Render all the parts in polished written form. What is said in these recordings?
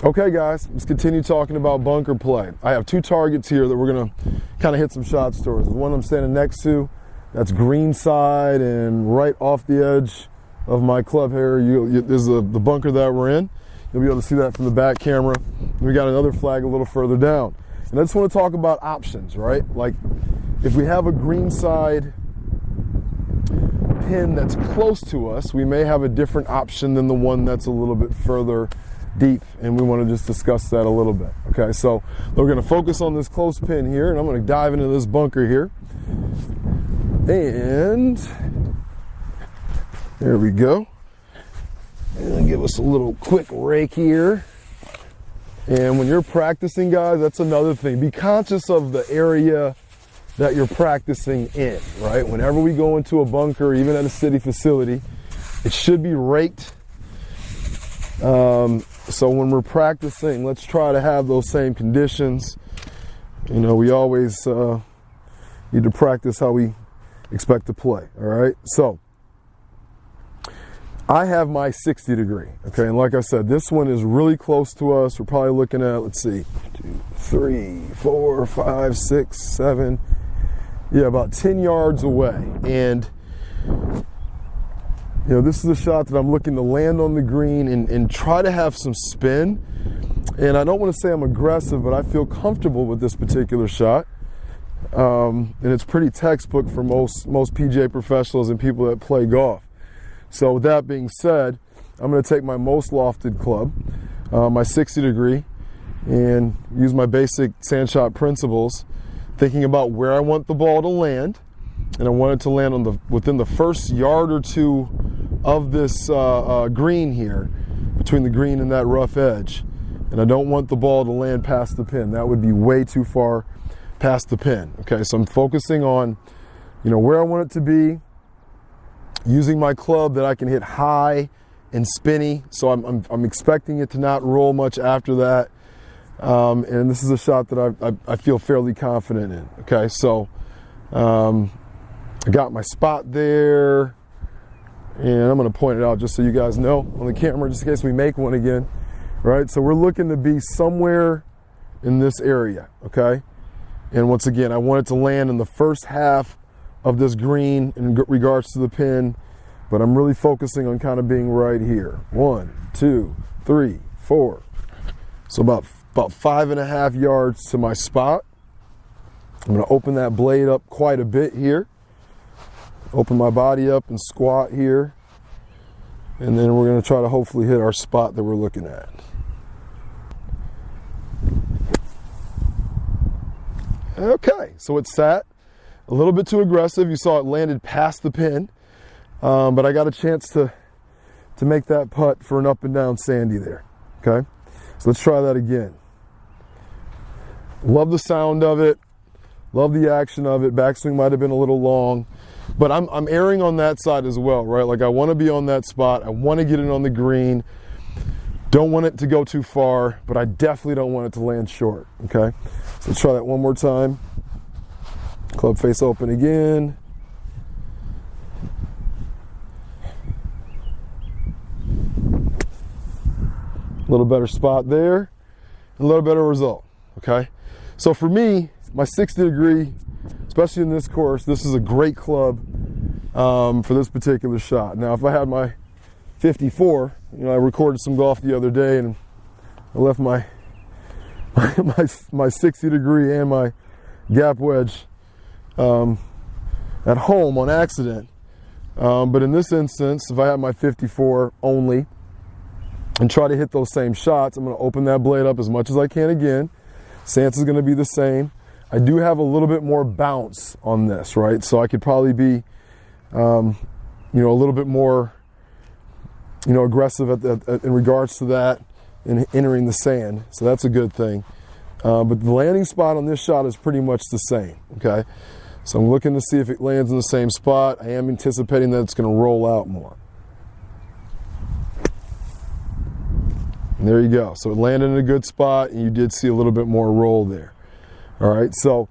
Okay guys, let's continue talking about bunker play. I have two targets here that we're gonna kind of hit some shots towards. The one I'm standing next to, that's green side and right off the edge of my club here, there's the bunker that we're in. You'll be able to see that from the back camera. And we got another flag a little further down. And I just want to talk about options, right? Like if we have a green side pin that's close to us, we may have a different option than the one that's a little bit further deep, and we want to just discuss that a little bit. Okay, so we're going to focus on this close pin here, and I'm going to dive into this bunker here. And there we go. And give us a little quick rake here. And when you're practicing, guys, that's another thing. Be conscious of the area that you're practicing in, right? Whenever we go into a bunker, even at a city facility, it should be raked. So when we're practicing, let's try to have those same conditions. You know, we always need to practice how we expect to play, all right? So I have my 60 degree, okay? And like I said, this one is really close to us. We're probably looking at, let's see, 2, 3, 4, 5, 6, 7, yeah, about 10 yards away. And you know, this is a shot that I'm looking to land on the green and try to have some spin. And I don't want to say I'm aggressive, but I feel comfortable with this particular shot. And it's pretty textbook for most PGA professionals and people that play golf. So with that being said, I'm going to take my most lofted club, my 60 degree, and use my basic sand shot principles, thinking about where I want the ball to land. And I want it to land on within the first yard or two of this green here, between the green and that rough edge. And I don't want the ball to land past the pin. That would be way too far past the pin. Okay, so I'm focusing on, you know, where I want it to be, using my club that I can hit high and spinny. So I'm expecting it to not roll much after that. And this is a shot that I feel fairly confident in. Okay, so I got my spot there, and I'm going to point it out just so you guys know on the camera, just in case we make one again, right? So we're looking to be somewhere in this area, okay? And once again, I want it to land in the first half of this green in regards to the pin, but I'm really focusing on kind of being right here. 1, 2, 3, 4. So about 5.5 yards to my spot. I'm going to open that blade up quite a bit here. Open my body up and squat here. And then we're going to try to hopefully hit our spot that we're looking at. Okay, so it sat a little bit too aggressive. You saw it landed past the pin. But I got a chance to make that putt for an up and down sandy there. Okay, so let's try that again. Love the sound of it. Love the action of it. Backswing might have been a little long, but I'm erring on that side as well, right? Like I want to be on that spot. I want to get it on the green. Don't want it to go too far, but I definitely don't want it to land short, okay? So let's try that one more time. Club face open again. A little better spot there, a little better result, okay? So for me, my 60 degree, especially in this course, this is a great club for this particular shot. Now, if I had my 54, you know, I recorded some golf the other day and I left my 60 degree and my gap wedge at home on accident. But in this instance, if I had my 54 only and try to hit those same shots, I'm going to open that blade up as much as I can again. Stance is going to be the same. I do have a little bit more bounce on this, right? So I could probably be, you know, a little bit more, you know, aggressive in regards to that and entering the sand. So that's a good thing. But the landing spot on this shot is pretty much the same, okay? So I'm looking to see if it lands in the same spot. I am anticipating that it's going to roll out more. And there you go. So it landed in a good spot, and you did see a little bit more roll there. All right, so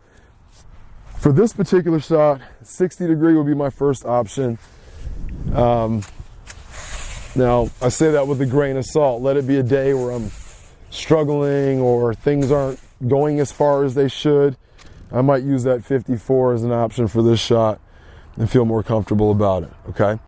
for this particular shot, 60 degree would be my first option. Now, I say that with a grain of salt. Let it be a day where I'm struggling or things aren't going as far as they should, I might use that 54 as an option for this shot and feel more comfortable about it, okay?